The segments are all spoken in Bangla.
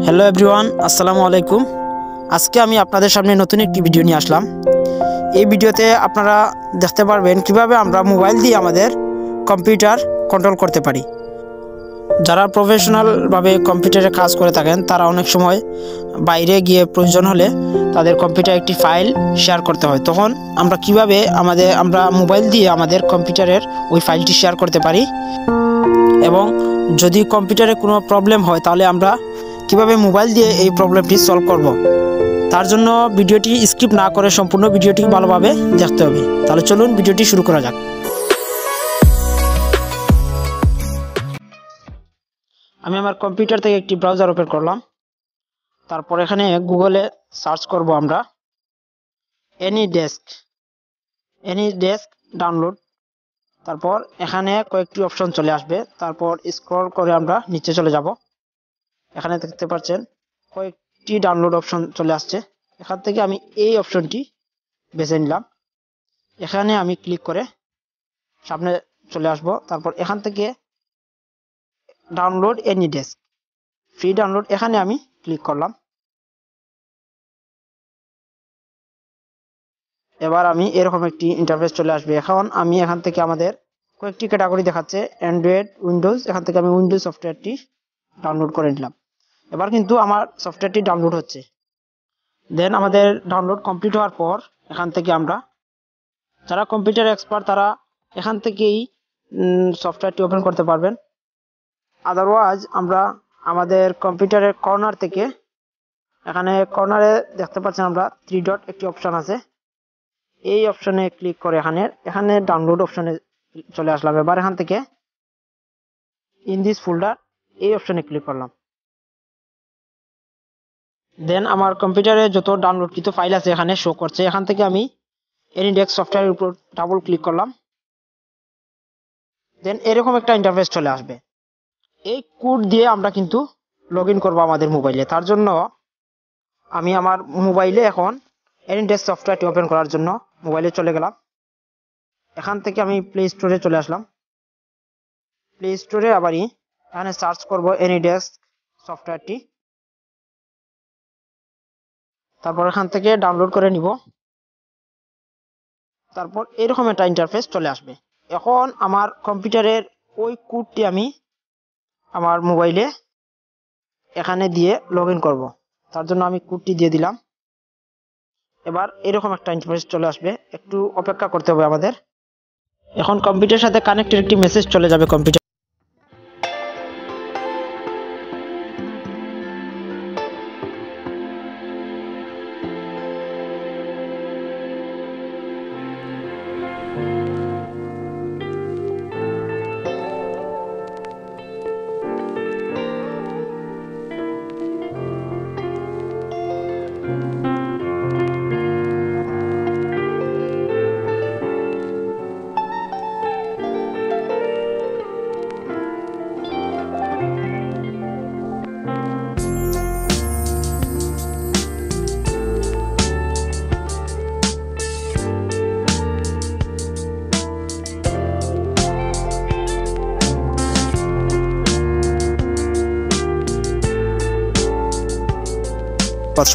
হ্যালো এভরিওয়ান, আসসালামু আলাইকুম। আজকে আমি আপনাদের সামনে নতুন একটি ভিডিও নিয়ে আসলাম। এই ভিডিওতে আপনারা দেখতে পারবেন কিভাবে আমরা মোবাইল দিয়ে আমাদের কম্পিউটার কন্ট্রোল করতে পারি। যারা প্রফেশনালভাবে কম্পিউটারে কাজ করে থাকেন তারা অনেক সময় বাইরে গিয়ে প্রয়োজন হলে তাদের কম্পিউটারে একটি ফাইল শেয়ার করতে হয়, তখন আমরা কিভাবে আমরা মোবাইল দিয়ে আমাদের কম্পিউটারের ওই ফাইলটি শেয়ার করতে পারি এবং যদি কম্পিউটারে কোনো প্রবলেম হয় তাহলে আমরা কিভাবে মোবাইল দিয়ে এই প্রবলেমটি সলভ করব। তার জন্য ভিডিওটি স্কিপ না করে সম্পূর্ণ ভিডিওটি ভালোভাবে দেখতে হবে। তাহলে চলুন ভিডিওটি শুরু করা যাক। আমি আমার কম্পিউটার থেকে একটি ব্রাউজার ওপেন করলাম। তারপর এখানে গুগলে সার্চ করব আমরা এনিডেস্ক ডাউনলোড। তারপর এখানে কয়েকটি অপশন চলে আসবে। তারপর স্ক্রল করে আমরা নিচে চলে যাব। এখানে দেখতে পাচ্ছেন কয়েকটি ডাউনলোড অপশন চলে আসছে। এখান থেকে আমি এই অপশনটি বেছে নিলাম। এখানে আমি ক্লিক করে সামনে চলে আসব। তারপর এখান থেকে ডাউনলোড এনিডেস্ক ফ্রি ডাউনলোড, এখানে আমি ক্লিক করলাম। এবার আমি এরকম একটি ইন্টারফেস চলে আসবে। এখন আমি এখান থেকে আমাদের কয়েকটি ক্যাটাগরি দেখাচ্ছে, অ্যান্ড্রয়েড, উইন্ডোজ। এখান থেকে আমি উইন্ডোজ সফটওয়্যারটি ডাউনলোড করে নিলাম। এবার কিন্তু আমার সফটওয়্যারটি ডাউনলোড হচ্ছে। দেন আমাদের ডাউনলোড কমপ্লিট হওয়ার পর এখান থেকে আমরা, যারা কম্পিউটার এক্সপার্ট তারা এখান থেকেই সফটওয়্যারটি ওপেন করতে পারবেন। আদারওয়াইজ আমরা আমাদের কম্পিউটারের কর্নার থেকে, এখানে কর্নারে দেখতে পাচ্ছেন আমরা 3 ডট একটি অপশন আছে, এই অপশনে ক্লিক করে এখানে ডাউনলোড অপশনে চলে আসলাম। এবার এখান থেকে ইন দিস ফোল্ডার এই অপশনে ক্লিক করলাম। দেন আমার কম্পিউটারে যত ডাউনলোডকৃত ফাইল আছে এখানে শো করছে। এখান থেকে আমি এনিডেস্ক সফটওয়্যারের উপর ডাবল ক্লিক করলাম। দেন এরকম একটা ইন্টারফেস চলে আসবে। এই কোড দিয়ে আমরা কিন্তু লগ ইন করবো আমাদের মোবাইলে। তার জন্য আমি আমার মোবাইলে এখন এনিডেস্ক সফটওয়্যারটি ওপেন করার জন্য মোবাইলে চলে গেলাম। এখান থেকে আমি প্লে স্টোরে চলে আসলাম। প্লে স্টোরে আবারই এখানে সার্চ করব এনিডেস্ক সফটওয়্যারটি। তারপর এখান থেকে ডাউনলোড করে নিব। তারপর এরকম একটা ইন্টারফেস চলে আসবে। এখন আমার কম্পিউটারের ওই কোডটি আমি আমার মোবাইলে এখানে দিয়ে লগ ইন করবো। তার জন্য আমি কোডটি দিয়ে দিলাম। এবার এরকম একটা ইন্টারফেস চলে আসবে, একটু অপেক্ষা করতে হবে আমাদের। এখন কম্পিউটারের সাথে কানেক্টেড একটি মেসেজ চলে যাবে কম্পিউটার।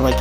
সবাইকে